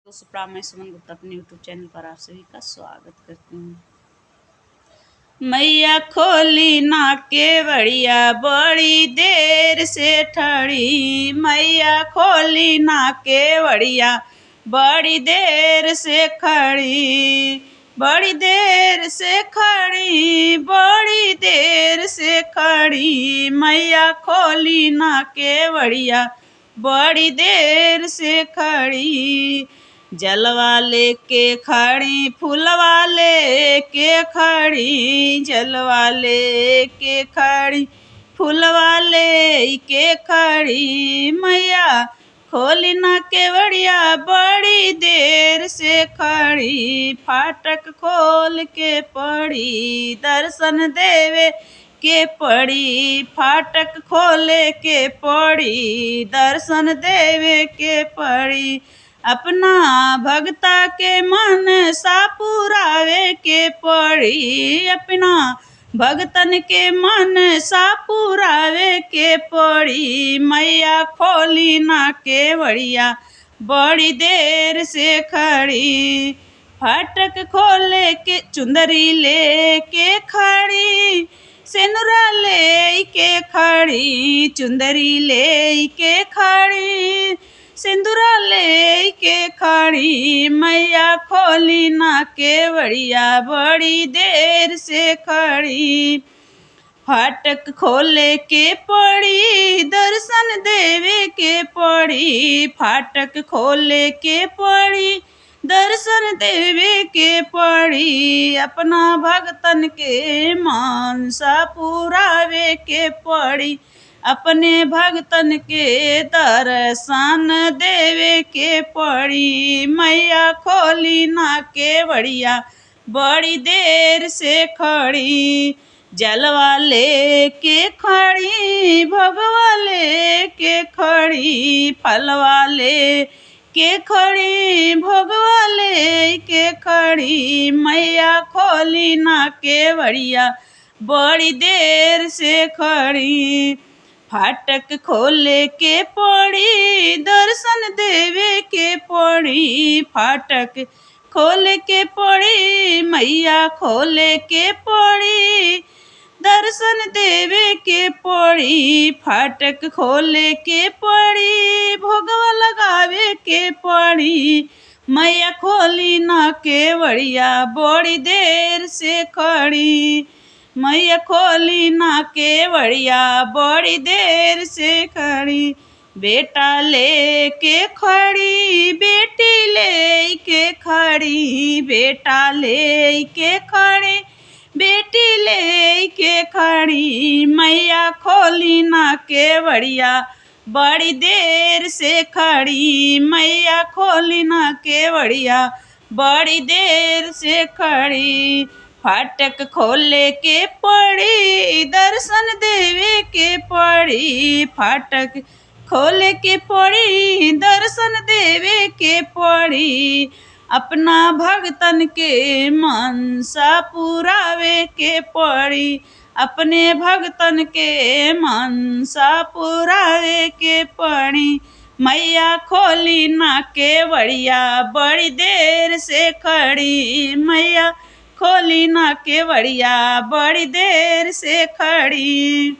तो सुप्रा मैं सुमन गुप्ता अपने यूट्यूब चैनल पर आप सभी का स्वागत करती हूँ। मैया खोली ना केवड़िया बड़ी देर से ठड़ी, मैया खोली ना केवड़िया बड़ी देर से खड़ी, बड़ी देर से खड़ी, बड़ी देर से खड़ी, मैया खोली ना केवड़िया बड़ी देर से खड़ी। जलवा लेके खड़ी, फूलवा लेके खड़ी, जलवा लेके खड़ी, फूलवा लेके खड़ी, मैया खोली ना केवड़िया बड़ी देर से खड़ी। फाटक खोल के पड़ी, दर्शन देवे के पड़ी, फाटक खोले के पड़ी, दर्शन देवे के पड़ी। अपना भगता के मन सा पुरावे के पड़ी, अपना भगतन के मन सा पुरावे के पड़ी। मैया खोली ना केवड़िया बड़ी देर से खड़ी, फाटक खोले के चुंदरी ले के खड़ी, सेनुरा ले के खड़ी, चुंदरी ले के खड़ी, सिंदूरा ले के खड़ी। मैया खोली ना केवड़िया बड़ी देर से खड़ी, फाटक खोले के पड़ी, दर्शन देवे के पड़ी, फाटक खोले के पड़ी, दर्शन देवे के पड़ी। अपना भगतन के मानसा पुरावे के पड़ी, अपने भगतन के दर्शन देवे के पड़ी। मैया खोली ना केवड़िया बड़ी देर से खड़ी, जलवा लेके खड़ी, भगवा लेके खड़ी, फलवा लेके खड़ी, भगवा लेके खड़ी। मैया खोली ना केवड़िया बड़ी देर से खड़ी, फाटक खोले के पड़ी, दर्शन देवे के पड़ी, फाटक खोले के पड़ी, मैया खोले के पड़ी, दर्शन देवे के पड़ी, फाटक खोले के पड़ी, भोगवा लगावे के पड़ी। मैया खोली ना केवड़िया बड़ी देर से खड़ी, मैया खोली ना केवड़िया बड़ी देर से खड़ी। बेटा लेके खड़ी, बेटी लेके खड़ी, बेटा लेके खड़ी, बेटी लेके खड़ी। मैया खोली ना केवड़िया बड़ी देर से खड़ी, मैया खोली ना केवड़िया बड़ी देर से खड़ी। फाटक खोले के पड़ी, दर्शन देवे के पड़ी, फाटक खोले के पड़ी, दर्शन देवे के पड़ी। अपना भगतन के मनसा पुरावे के पड़ी, अपने भगतन के मनसा पुरावे के पड़ी। मैया खोली ना केवड़िया बड़ी देर से खड़ी, मैया खोली ना केवड़िया बड़ी देर से खड़ी।